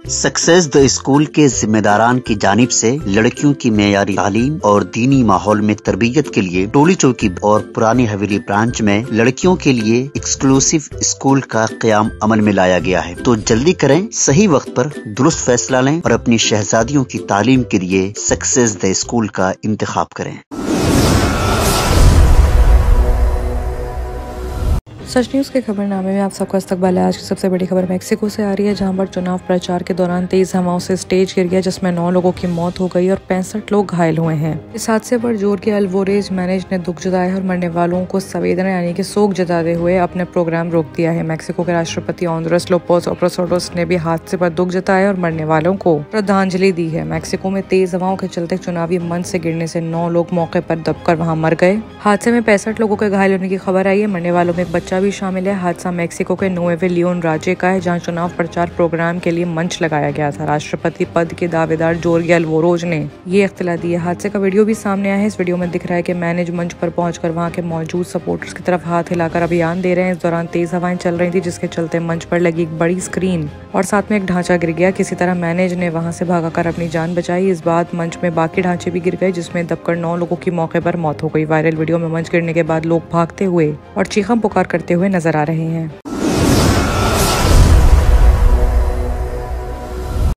Success the school के जिम्मेदारान की जानिब से लड़कियों की मेयारी तालीम और दीनी माहौल में तरबियत के लिए टोली चौकी और पुरानी हवेली ब्रांच में लड़कियों के लिए एक्सक्लूसिव स्कूल का क़याम अमल में लाया गया है। तो जल्दी करें, सही वक्त पर दुरुस्त फैसला लें और अपनी शहजादियों की तालीम के लिए सक्सेस द स्कूल का इंतखाब करें। सच न्यूज़ के खबरनामे में आप सबका इस्तकबाल है। आज की सबसे बड़ी खबर मेक्सिको से आ रही है, जहां पर चुनाव प्रचार के दौरान तेज हवाओं से स्टेज गिर गया, जिसमें 9 लोगों की मौत हो गई और 65 लोग घायल हुए हैं। इस हादसे पर जोर्गे अल्वारेज मैनेज ने दुख जताया है और मरने वालों को संवेदना यानी कि शोक जताते हुए अपने प्रोग्राम रोक दिया है। मेक्सिको के राष्ट्रपति आंद्रेस लोपेज ओब्राडोर ने भी हादसे पर दुख जताया और मरने वालों को श्रद्धांजलि दी है। मेक्सिको में तेज हवाओं के चलते चुनावी मंच से गिरने से 9 लोग मौके पर दबकर वहां मर गए। हादसे में 65 लोगों के घायल होने की खबर आई है। मरने वालों में एक बच्चा भी शामिल है। हादसा मेक्सिको के नुएवे लियोन राज्य का है, जहां चुनाव प्रचार प्रोग्राम के लिए मंच लगाया गया था। राष्ट्रपति पद के दावेदार जोर्गे अल्वारेज ने ये इख्तिला दी है। हादसे का वीडियो भी सामने आया है। इस वीडियो में दिख रहा है कि मैनेज मंच पर पहुंचकर वहां के मौजूद सपोर्टर्स की तरफ हाथ हिलाकर अभियान दे रहे हैं। इस दौरान तेज हवाएं चल रही थी, जिसके चलते मंच पर लगी एक बड़ी स्क्रीन और साथ में एक ढांचा गिर गया। किसी तरह मैनेज ने वहां से भागाकर अपनी जान बचाई। इस बाद मंच में बाकी ढांचे भी गिर गए, जिसमें दबकर 9 लोगों की मौके पर मौत हो गई। वायरल वीडियो में मंच गिरने के बाद लोग भागते हुए और चीखम पुकार करते हुए नजर आ रहे हैं।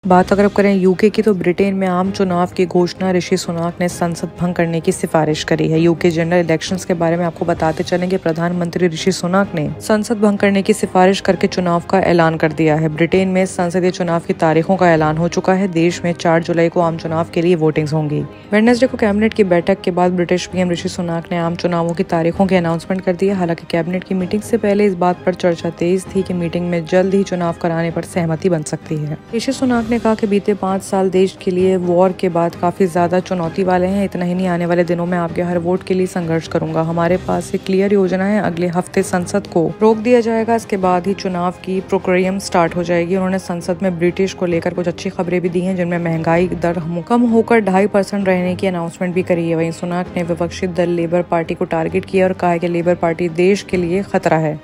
बात अगर अब करें यूके की, तो ब्रिटेन में आम चुनाव की घोषणा ऋषि सुनाक ने संसद भंग करने की सिफारिश करी है। यूके जनरल इलेक्शंस के बारे में आपको बताते चलेंगे, प्रधानमंत्री ऋषि सुनाक ने संसद भंग करने की सिफारिश करके चुनाव का ऐलान कर दिया है। ब्रिटेन में संसदीय चुनाव की तारीखों का ऐलान हो चुका है। देश में 4 जुलाई को आम चुनाव के लिए वोटिंग होंगी। वेडनेसडे को कैबिनेट की बैठक के बाद ब्रिटिश पीएम ऋषि सुनाक ने आम चुनावों की तारीखों की अनाउंसमेंट कर दी है। हालांकि कैबिनेट की मीटिंग से पहले इस बात पर चर्चा तेज थी कि मीटिंग में जल्द ही चुनाव कराने पर सहमति बन सकती है। ऋषि सुनाक ने कहा कि बीते 5 साल देश के लिए वॉर के बाद काफी ज्यादा चुनौती वाले हैं। इतना ही नहीं, आने वाले दिनों में आपके हर वोट के लिए संघर्ष करूंगा। हमारे पास एक क्लियर योजना है। अगले हफ्ते संसद को रोक दिया जाएगा। इसके बाद ही चुनाव की प्रक्रिया स्टार्ट हो जाएगी। उन्होंने संसद में ब्रिटिश को लेकर कुछ अच्छी खबरें भी दी हैं, जिनमें महंगाई दर कम होकर 2.5% रहने की अनाउंसमेंट भी करी है। वहीं सुनाक ने विपक्षी दल लेबर पार्टी को टारगेट किया और कहा कि लेबर पार्टी देश के लिए खतरा है।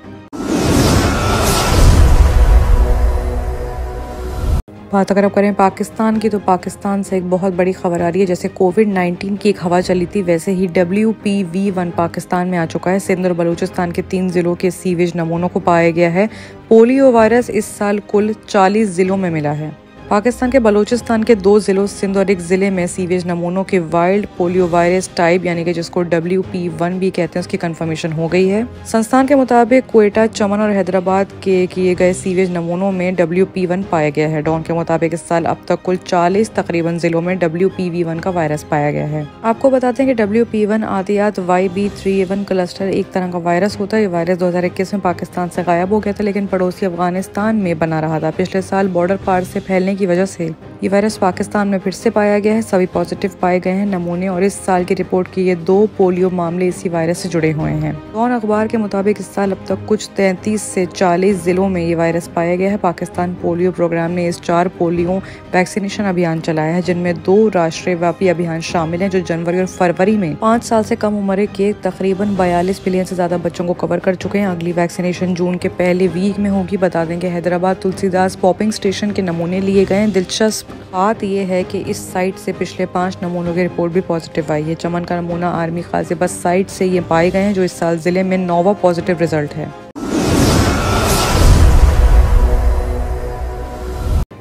बात अगर आप करें पाकिस्तान की, तो पाकिस्तान से एक बहुत बड़ी खबर आ रही है। जैसे कोविड-19 की एक हवा चली थी, वैसे ही WPV1 पाकिस्तान में आ चुका है। सिंध और बलूचिस्तान के 3 जिलों के सीवेज नमूनों को पाया गया है। पोलियो वायरस इस साल कुल 40 जिलों में मिला है। पाकिस्तान के बलूचिस्तान के 2 जिलों सिंध और एक जिले में सीवेज नमूनों के वाइल्ड पोलियो वायरस टाइप यानी कि जिसको WP1 भी कहते हैं, उसकी कंफर्मेशन हो गई है। संस्थान के मुताबिक क्वेटा, चमन और हैदराबाद के किए गए सीवेज नमूनों में WP1 पाया गया है। डॉन के मुताबिक इस साल अब तक कुल 40 तकरीबन जिलों में WPV1 का वायरस पाया गया है। आपको बताते हैं कि WP1 आदियात YB3A1 क्लस्टर एक तरह का वायरस होता है। ये वायरस 2021 में पाकिस्तान से गायब हो गया था, लेकिन पड़ोसी अफगानिस्तान में बना रहा था। पिछले साल बॉर्डर पार से फैलने की वजह से ये वायरस पाकिस्तान में फिर से पाया गया है। सभी पॉजिटिव पाए गए हैं नमूने, और इस साल की रिपोर्ट की ये 2 पोलियो मामले इसी वायरस से जुड़े हुए हैं। डॉन अखबार के मुताबिक इस साल अब तक कुछ 33 से 40 जिलों में ये वायरस पाया गया है। पाकिस्तान पोलियो प्रोग्राम ने इस 4 पोलियो वैक्सीनेशन अभियान चलाया है, जिनमें 2 राष्ट्रीय व्यापी अभियान शामिल हैं, जो जनवरी और फरवरी में 5 साल से कम उम्र के तकरीबन 42 मिलियन से ज्यादा बच्चों को कवर कर चुके हैं। अगली वैक्सीनेशन जून के पहले वीक में होगी। बता दें कि हैदराबाद तुलसीदास पॉपिंग स्टेशन के नमूने लिए गए। दिलचस्प बात यह है कि इस साइट से पिछले 5 नमूनों की रिपोर्ट भी पॉजिटिव आई है। चमन का नमूना आर्मी खाजिबस साइट से ये पाए गए हैं, जो इस साल जिले में 9वां पॉजिटिव रिजल्ट है।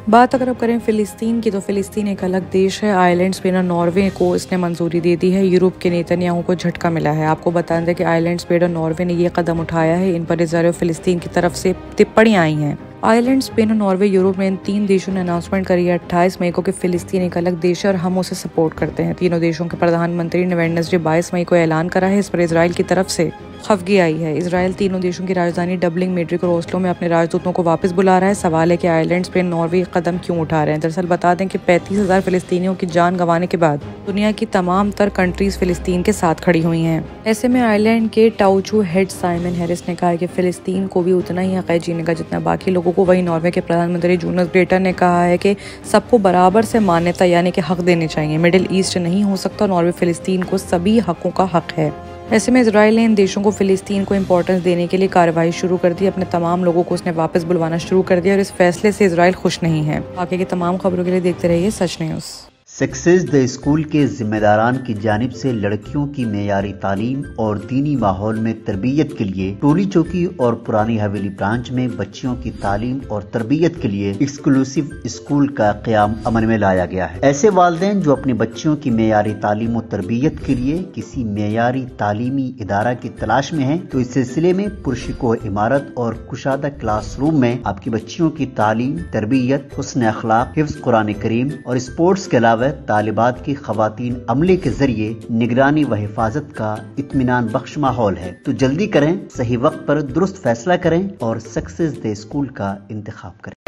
बात अगर अब करें फिलिस्तीन की, तो फिलिस्तीन एक अलग देश है। आयरलैंड, स्पेन और नॉर्वे को इसने मंजूरी दे दी है। यूरोप के नेतन्याहू को झटका मिला है। आपको बता दें कि आयरलैंड, स्पेन और नॉर्वे ने ये कदम उठाया है। इन पर इजराइल और फिलिस्तीन की तरफ से टिप्पणियां आई हैं। आयरलैंड, स्पेन और नॉर्वे, यूरोप में इन 3 देशों ने अनाउंसमेंट करी है 28 मई को कि फिलिस्तीन एक अलग देश है और हम उसे सपोर्ट करते हैं। तीनों देशों के प्रधानमंत्री ने वेडनेसडे 22 मई को ऐलान करा है। इस पर इजराइल की तरफ से खफगी आई है। इजराइल तीनों देशों की राजधानी डबलिंग, मेड्रिड और ओस्लो में अपने राजदूतों को वापस बुला रहा है। सवाल है कि आयरलैंड, स्पेन, नॉर्वे कदम क्यों उठा रहे हैं। दरअसल बता दें कि 35,000 फिलिस्तीनियों की जान गंवाने के बाद दुनिया की तमाम तर कंट्रीज फिलिस्तीन के साथ खड़ी हुई हैं। ऐसे में आयरलैंड के टाउचू हेड साइमन हैरिस ने कहा कि फिलिस्तीन को भी उतना ही हक है जीने का जितना बाकी लोगों को। वहीं नॉर्वे के प्रधानमंत्री जोनास ग्रेटर ने कहा है कि सबको बराबर से मान्यता यानी कि हक देने चाहिए। मिडिल ईस्ट नहीं हो सकता। नॉर्वे फिलिस्तीन को सभी हकों का हक है। ऐसे में इजराइल ने इन देशों को फिलिस्तीन को इम्पोर्टेंस देने के लिए कार्रवाई शुरू कर दी। अपने तमाम लोगों को उसने वापस बुलवाना शुरू कर दिया और इस फैसले से इजराइल खुश नहीं है। आगे की तमाम खबरों के लिए देखते रहिए सच न्यूज़। सक्सेस द स्कूल के जिम्मेदारान की जानिब से लड़कियों की मेयारी तालीम और दीनी माहौल में तरबियत के लिए टोली चौकी और पुरानी हवेली ब्रांच में बच्चियों की तालीम और तरबियत के लिए एक्सक्लूसिव स्कूल का क़याम अमल में लाया गया है। ऐसे वालिदैन जो अपने बच्चियों की मेयारी तालीम और तरबियत के लिए किसी मेयारी तालीमी इदारा की तलाश में हैं, तो इस सिलसिले में पुरशिको इमारत और कुशादा क्लासरूम में आपकी बच्चियों की तालीम, तरबियत, हुस्न अखलाक, हिफ्ज़ कुरान करीम और स्पोर्ट्स के अलावा तालिबात की खवातीन अमले के जरिए निगरानी व हिफाजत का इत्मीनान बख्श माहौल है। तो जल्दी करें, सही वक्त पर दुरुस्त फैसला करें और सक्सेस द स्कूल का इंतखाब करें।